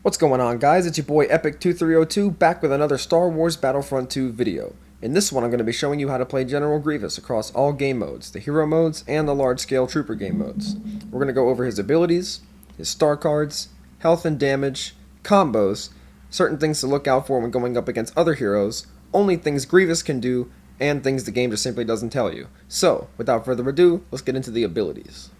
What's going on, guys? It's your boy Epic2302 back with another Star Wars Battlefront 2 video. In this one I'm going to be showing you how to play General Grievous across all game modes, the hero modes and the large-scale trooper game modes. We're going to go over his abilities, his star cards, health and damage, combos, certain things to look out for when going up against other heroes, only things Grievous can do, and things the game just simply doesn't tell you. So, without further ado, let's get into the abilities.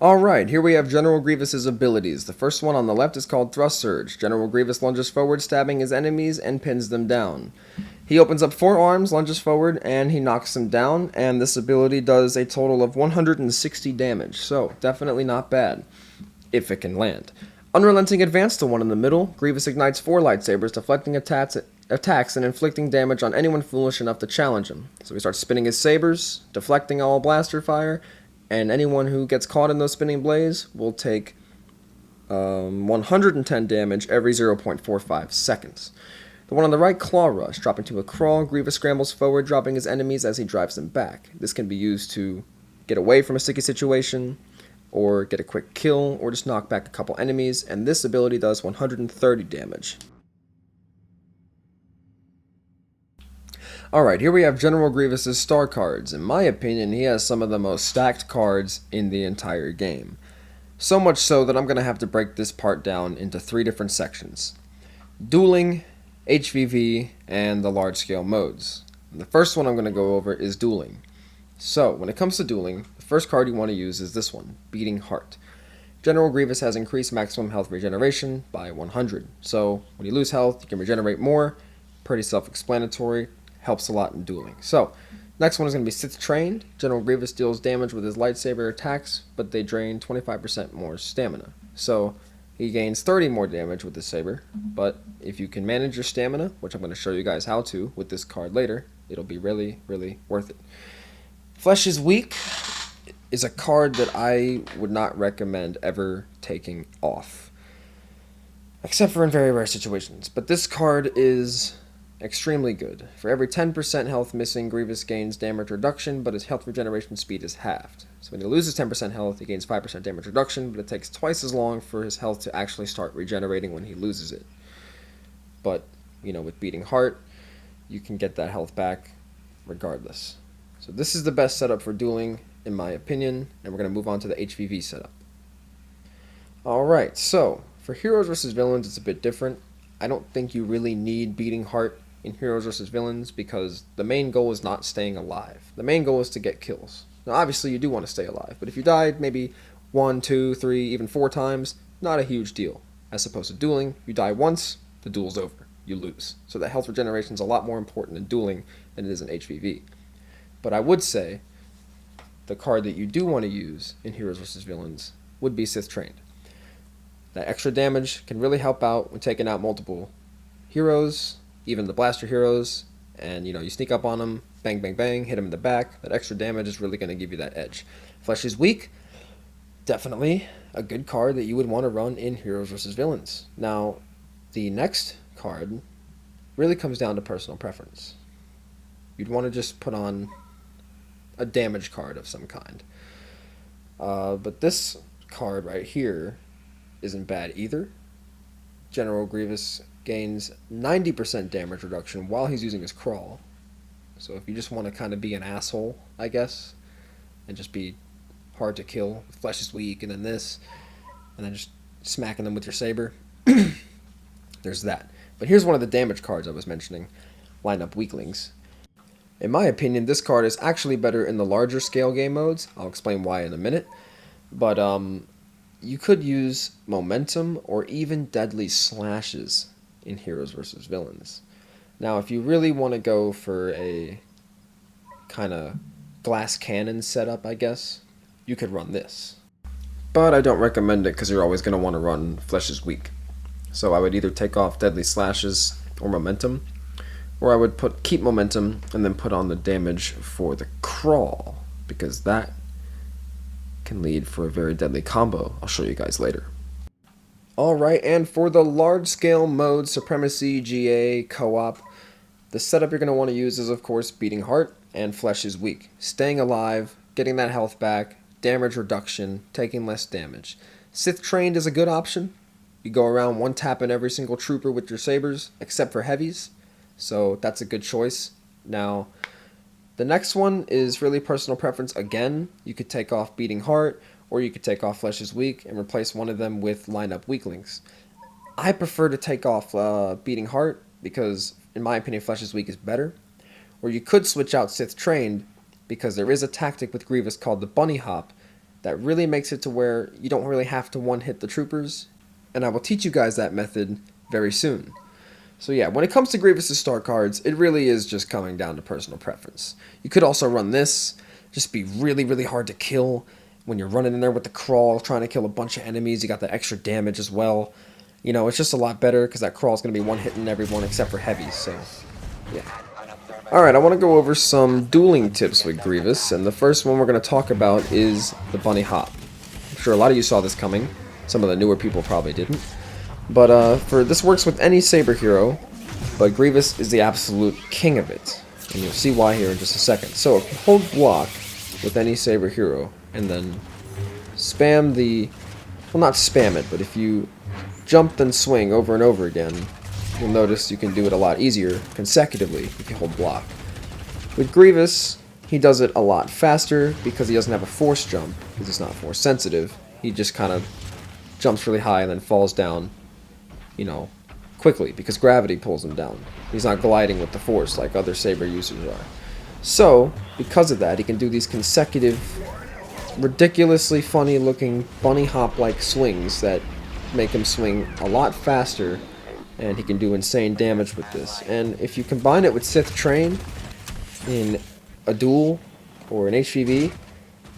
Alright, here we have General Grievous' abilities. The first one on the left is called Thrust Surge. General Grievous lunges forward, stabbing his enemies and pins them down. He opens up 4 arms, lunges forward, and he knocks them down, and this ability does a total of 160 damage, so definitely not bad, if it can land. Unrelenting Advance, the one in the middle, Grievous ignites 4 lightsabers, deflecting attacks and inflicting damage on anyone foolish enough to challenge him. So he starts spinning his sabers, deflecting all blaster fire, and anyone who gets caught in those spinning blades will take 110 damage every 0.45 seconds. The one on the right, Claw Rush, dropping to a crawl, Grievous scrambles forward, dropping his enemies as he drives them back. This can be used to get away from a sticky situation, or get a quick kill, or just knock back a couple enemies, and this ability does 130 damage. Alright, here we have General Grievous' star cards. In my opinion, he has some of the most stacked cards in the entire game. So much so that I'm going to have to break this part down into 3 different sections. Dueling, HVV, and the large-scale modes. And the first one I'm going to go over is Dueling. So, when it comes to Dueling, the first card you want to use is this one, Beating Heart. General Grievous has increased maximum health regeneration by 100. So, when you lose health, you can regenerate more. Pretty self-explanatory. Helps a lot in dueling. So, next one is going to be Sith Trained. General Grievous deals damage with his lightsaber attacks, but they drain 25% more stamina. So, he gains 30 more damage with his saber, but if you can manage your stamina, which I'm going to show you guys how to with this card later, it'll be really, really worth it. Flesh is Weak is a card that I would not recommend ever taking off, except for in very rare situations. But this card is extremely good. For every 10% health missing, Grievous gains damage reduction, but his health regeneration speed is halved. So when he loses 10% health, he gains 5% damage reduction, but it takes twice as long for his health to actually start regenerating when he loses it. But, you know, with Beating Heart, you can get that health back regardless. So this is the best setup for dueling, in my opinion, and we're going to move on to the HVV setup. Alright, so, for heroes versus villains, it's a bit different. I don't think you really need Beating Heart in heroes versus villains because the main goal is not staying alive. The main goal is to get kills. Now obviously you do want to stay alive, but if you died maybe 1, 2, 3, even 4 times, not a huge deal. As opposed to dueling, you die once, the duel's over. You lose. So the health regeneration is a lot more important in dueling than it is in HVV. But I would say the card that you do want to use in heroes versus villains would be Sith Trained. That extra damage can really help out when taking out multiple heroes, even the blaster heroes, and you know, you sneak up on them, bang, bang, bang, hit them in the back. That extra damage is really going to give you that edge. Flesh is Weak, definitely a good card that you would want to run in heroes versus villains. Now, the next card really comes down to personal preference. You'd want to just put on a damage card of some kind. But this card right here isn't bad either. General Grievous gains 90% damage reduction while he's using his crawl. So if you just want to kind of be an asshole, I guess, and just be hard to kill, Flesh is Weak, and then this, and then just smacking them with your saber, there's that. But here's one of the damage cards I was mentioning, Line Up Weaklings. In my opinion, this card is actually better in the larger scale game modes. I'll explain why in a minute. But you could use Momentum or even Deadly Slashes in heroes versus villains. Now, if you really want to go for a kind of glass cannon setup, I guess, you could run this. But I don't recommend it because you're always going to want to run Flesh is Weak. So I would either take off Deadly Slashes or Momentum, or I would keep Momentum and then put on the damage for the crawl, because that can lead for a very deadly combo I'll show you guys later. Alright, and for the large scale mode, Supremacy, GA, Co-op, the setup you're going to want to use is of course Beating Heart and Flesh is Weak. Staying alive, getting that health back, damage reduction, taking less damage. Sith Trained is a good option, You go around one tapping every single trooper with your sabers, except for heavies. So that's a good choice. Now, the next one is really personal preference. Again, you could take off Beating Heart, or you could take off Flesh is Weak and replace one of them with lineup weaklings. I prefer to take off Beating Heart because, in my opinion, Flesh is Weak is better. Or you could switch out Sith Trained because there is a tactic with Grievous called the Bunny Hop that really makes it to where you don't really have to one-hit the troopers. And I will teach you guys that method very soon. So yeah, when it comes to Grievous' star cards, it really is just coming down to personal preference. You could also run this, just be really, really hard to kill when you're running in there with the crawl, trying to kill a bunch of enemies. You got that extra damage as well. You know, it's just a lot better because that crawl is going to be one-hitting everyone except for heavies, so yeah. Alright, I want to go over some dueling tips with Grievous, and the first one we're going to talk about is the Bunny Hop. I'm sure a lot of you saw this coming. Some of the newer people probably didn't. But for this works with any Saber hero, but Grievous is the absolute king of it. And you'll see why here in just a second. So if you hold block with any Saber hero, and then spam the... well, not spam it, but if you jump then swing over and over again, you'll notice you can do it a lot easier consecutively if you hold block. With Grievous, he does it a lot faster because he doesn't have a force jump, because it's not force sensitive. He just kind of jumps really high and then falls down, you know, quickly because gravity pulls him down. He's not gliding with the force like other Saber users are. So, because of that, he can do these consecutive, ridiculously funny looking bunny hop like swings that make him swing a lot faster, and he can do insane damage with this. And if you combine it with Sith Train in a duel or an HVV,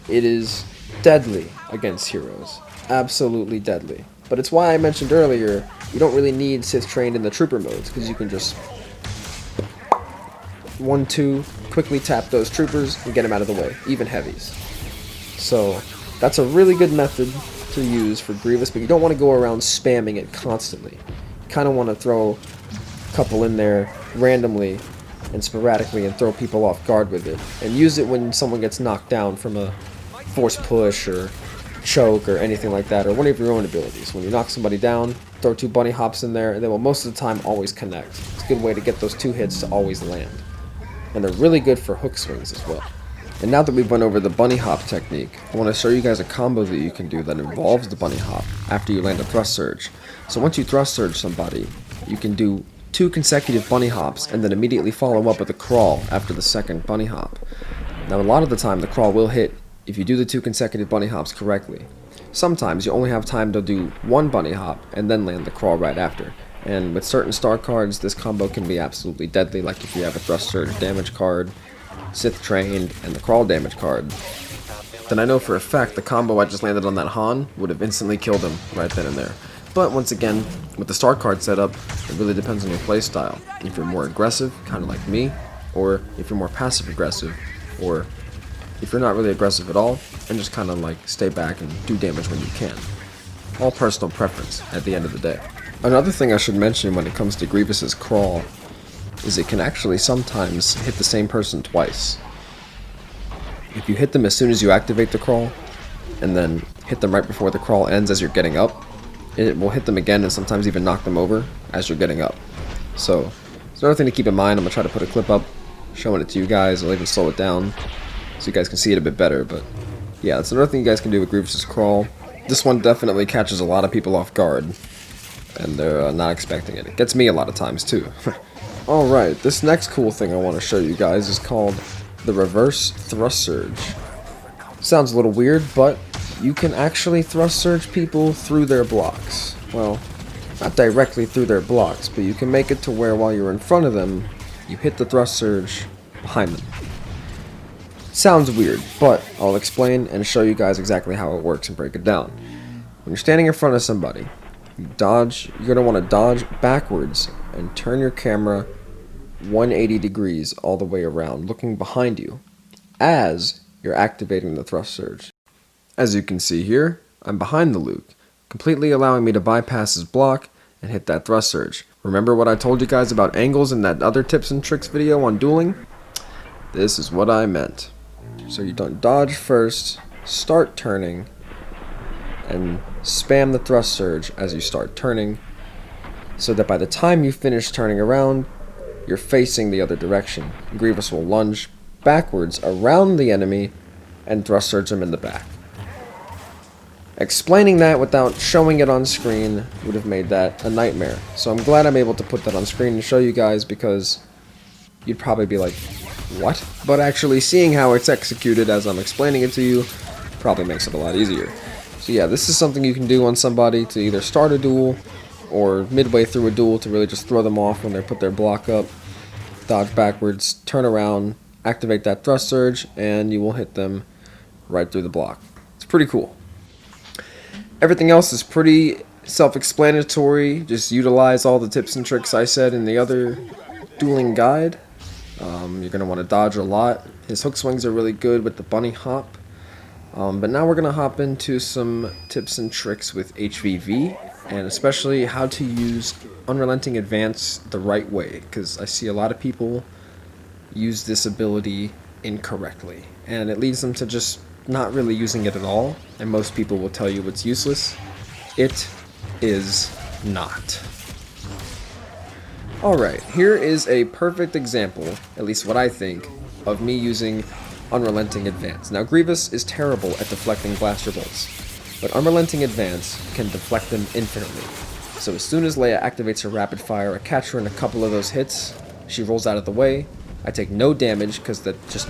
it is deadly against heroes. Absolutely deadly. But it's why I mentioned earlier, you don't really need Sith Trained in the trooper modes, because you can just 1-2, quickly tap those troopers and get them out of the way, even heavies. So that's a really good method to use for Grievous, but you don't want to go around spamming it constantly. You kind of want to throw a couple in there randomly and sporadically and throw people off guard with it. And use it when someone gets knocked down from a force push or choke or anything like that, or one of your own abilities. When you knock somebody down, throw 2 bunny hops in there, and they will most of the time always connect. It's a good way to get those 2 hits to always land. And they're really good for hook swings as well. And now that we've went over the bunny hop technique, I want to show you guys a combo that you can do that involves the bunny hop after you land a thrust surge. So once you thrust surge somebody, you can do 2 consecutive bunny hops and then immediately follow up with a crawl after the second bunny hop. Now a lot of the time the crawl will hit if you do the 2 consecutive bunny hops correctly. Sometimes you only have time to do 1 bunny hop and then land the crawl right after. And with certain star cards, this combo can be absolutely deadly, like if you have a thrust surge damage card, Sith Trained, and the crawl damage card. Then I know for a fact the combo I just landed on that Han would have instantly killed him right then and there. But once again, with the star card setup, it really depends on your playstyle. If you're more aggressive, kind of like me, or if you're more passive aggressive, or if you're not really aggressive at all, and just kind of like stay back and do damage when you can. All personal preference at the end of the day. Another thing I should mention when it comes to Grievous's crawl is it can actually sometimes hit the same person twice. If you hit them as soon as you activate the crawl, and then hit them right before the crawl ends as you're getting up, it will hit them again and sometimes even knock them over as you're getting up. So, it's another thing to keep in mind. I'm going to try to put a clip up showing it to you guys. I'll even slow it down so you guys can see it a bit better. But yeah, that's another thing you guys can do with Grievous's crawl. This one definitely catches a lot of people off guard, and they're not expecting it. It gets me a lot of times too. Alright, this next cool thing I want to show you guys is called the reverse thrust surge. Sounds a little weird, but you can actually thrust surge people through their blocks. Well, not directly through their blocks, but you can make it to where while you're in front of them, you hit the thrust surge behind them. Sounds weird, but I'll explain and show you guys exactly how it works and break it down. When you're standing in front of somebody, you're going to want to dodge backwards and turn your camera 180 degrees all the way around, looking behind you as you're activating the thrust surge. As you can see here, I'm behind the Luke, completely allowing me to bypass his block and hit that thrust surge. Remember what I told you guys about angles in that other tips and tricks video on dueling? This is what I meant. So you don't dodge first, start turning, and spam the thrust surge as you start turning, so that by the time you finish turning around, you're facing the other direction. Grievous will lunge backwards around the enemy and thrust surge him in the back. Explaining that without showing it on screen would have made that a nightmare. So I'm glad I'm able to put that on screen and show you guys, because you'd probably be like, what? But actually seeing how it's executed as I'm explaining it to you probably makes it a lot easier. So yeah, this is something you can do on somebody to either start a duel or midway through a duel to really just throw them off when they put their block up. Dodge backwards, turn around, activate that thrust surge, and you will hit them right through the block. It's pretty cool. Everything else is pretty self-explanatory. Just utilize all the tips and tricks I said in the other dueling guide. You're going to want to dodge a lot. His hook swings are really good with the bunny hop. But now we're going to hop into some tips and tricks with HVV, and especially how to use Unrelenting Advance the right way, because I see a lot of people use this ability incorrectly, and it leads them to just not really using it at all, and most people will tell you it's useless. It is not. Alright, here is a perfect example, at least what I think, of me using Unrelenting Advance. Now, Grievous is terrible at deflecting blaster bolts, but Unrelenting Advance can deflect them infinitely. So as soon as Leia activates her rapid fire, I catch her in a couple of those hits, she rolls out of the way, I take no damage because they're just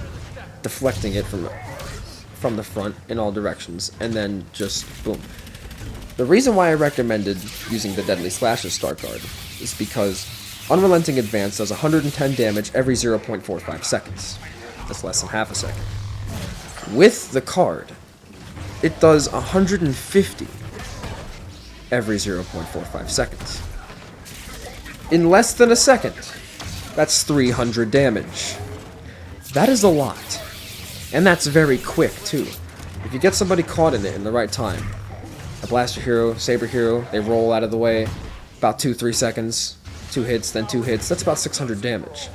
deflecting it from the front in all directions, and then just boom. The reason why I recommended using the Deadly Slash's start guard is because Unrelenting Advance does 110 damage every 0.45 seconds. That's less than half a second. With the card, it does 150 every 0.45 seconds. In less than a second, that's 300 damage. That is a lot. And that's very quick, too. If you get somebody caught in it in the right time, a blaster hero, saber hero, they roll out of the way, about 2-3 seconds, 2 hits, then 2 hits, that's about 600 damage.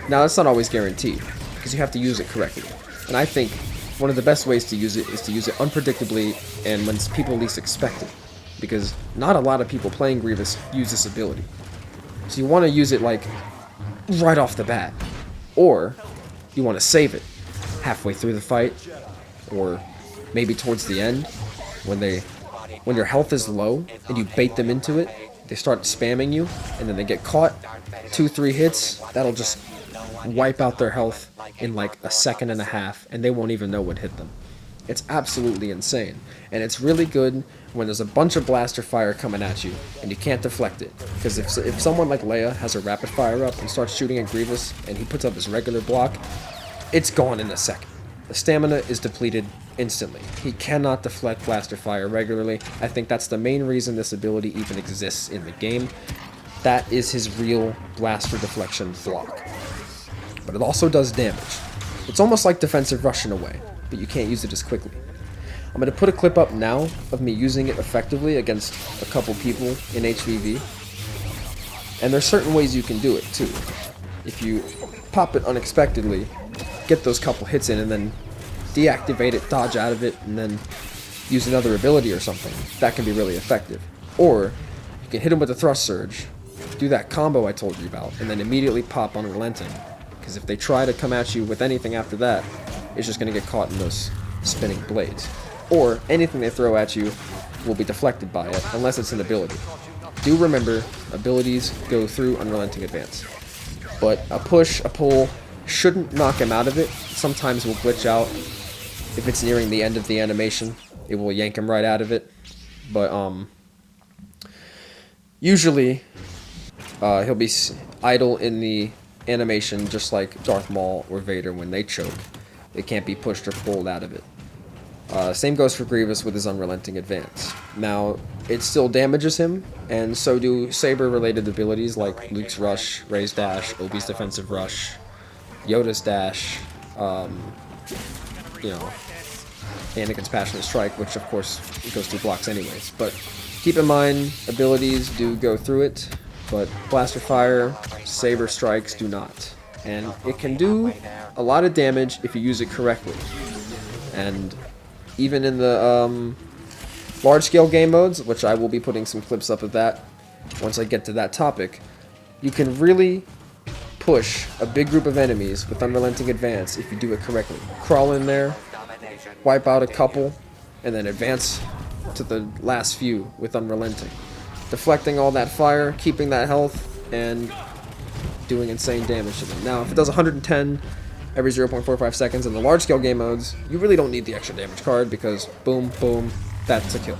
Now, that's not always guaranteed, because you have to use it correctly. And I think one of the best ways to use it is to use it unpredictably and when people least expect it, because not a lot of people playing Grievous use this ability. So you want to use it like right off the bat, or you want to save it halfway through the fight, or maybe towards the end when their health is low and you bait them into it. They start spamming you and then they get caught. 2-3 hits, that'll just wipe out their health in like a second and a half, and they won't even know what hit them. It's absolutely insane, and it's really good when there's a bunch of blaster fire coming at you and you can't deflect it, because if someone like Leia has a rapid fire up and starts shooting at Grievous and he puts up his regular block, it's gone in a second. The stamina is depleted instantly. He cannot deflect blaster fire regularly. I think that's the main reason this ability even exists in the game. That is his real blaster deflection block. But it also does damage. It's almost like defensive rush in a way, but you can't use it as quickly. I'm going to put a clip up now of me using it effectively against a couple people in HVV. And there's certain ways you can do it too. If you pop it unexpectedly, get those couple hits in and then deactivate it, dodge out of it, and then use another ability or something, that can be really effective. Or you can hit them with a thrust surge, do that combo I told you about, and then immediately pop Unrelenting. Because if they try to come at you with anything after that, it's just going to get caught in those spinning blades. Or anything they throw at you will be deflected by it, unless it's an ability. Do remember, abilities go through Unrelenting Advance. But a push, a pull, shouldn't knock him out of it. Sometimes will glitch out. If it's nearing the end of the animation, it will yank him right out of it. But usually he'll be idle in the animation, just like Darth Maul or Vader when they choke. They can't be pushed or pulled out of it. Same goes for Grievous with his Unrelenting Advance. Now, it still damages him, and so do Saber-related abilities like Luke's Rush, Rey's Dash, Obi's Defensive Rush, Yoda's Dash, Anakin's Passionate Strike, which of course goes through blocks anyways. But keep in mind, abilities do go through it, but Blaster Fire, Saber Strikes do not. And it can do a lot of damage if you use it correctly. And even in the Large-scale game modes, which I will be putting some clips up of that once I get to that topic, you can really push a big group of enemies with Unrelenting Advance if you do it correctly. Crawl in there, wipe out a couple, and then advance to the last few with Unrelenting. Deflecting all that fire, keeping that health, and doing insane damage to them. Now, if it does 110 every 0.45 seconds in the large-scale game modes, you really don't need the extra damage card because boom, boom, that's a kill.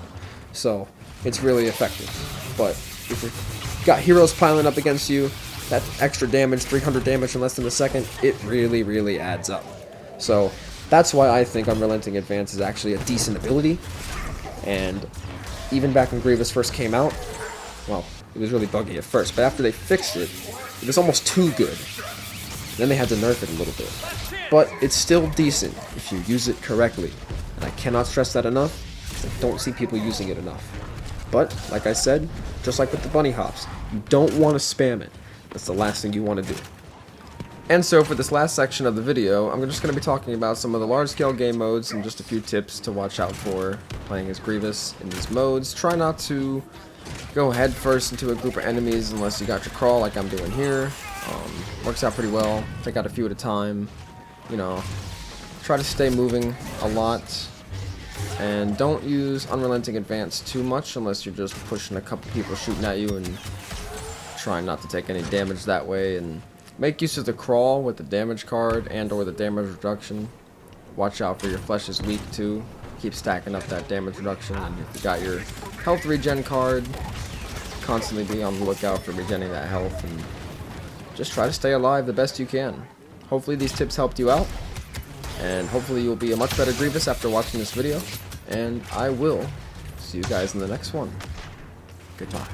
So, it's really effective. But if you've got heroes piling up against you, that extra damage, 300 damage in less than a second, it really, really adds up. So, that's why I think Unrelenting Advance is actually a decent ability. And even back when Grievous first came out, well, it was really buggy at first, but after they fixed it, it was almost too good. Then they had to nerf it a little bit. But it's still decent if you use it correctly. And I cannot stress that enough, because I don't see people using it enough. But, like I said, just like with the bunny hops, you don't want to spam it. That's the last thing you want to do. And so for this last section of the video, I'm just going to be talking about some of the large-scale game modes and just a few tips to watch out for playing as Grievous in these modes. Try not to go head first into a group of enemies unless you got your crawl like I'm doing here. Works out pretty well. Take out a few at a time. You know, try to stay moving a lot. And don't use Unrelenting Advance too much unless you're just pushing a couple people shooting at you and trying not to take any damage that way. And make use of the crawl with the damage card and or the damage reduction. Watch out for your flesh is weak too. Keep stacking up that damage reduction. And if you got your health regen card, constantly be on the lookout for regenerating that health and just try to stay alive the best you can. Hopefully these tips helped you out, and hopefully you'll be a much better Grievous after watching this video, and I will see you guys in the next one. Good talk.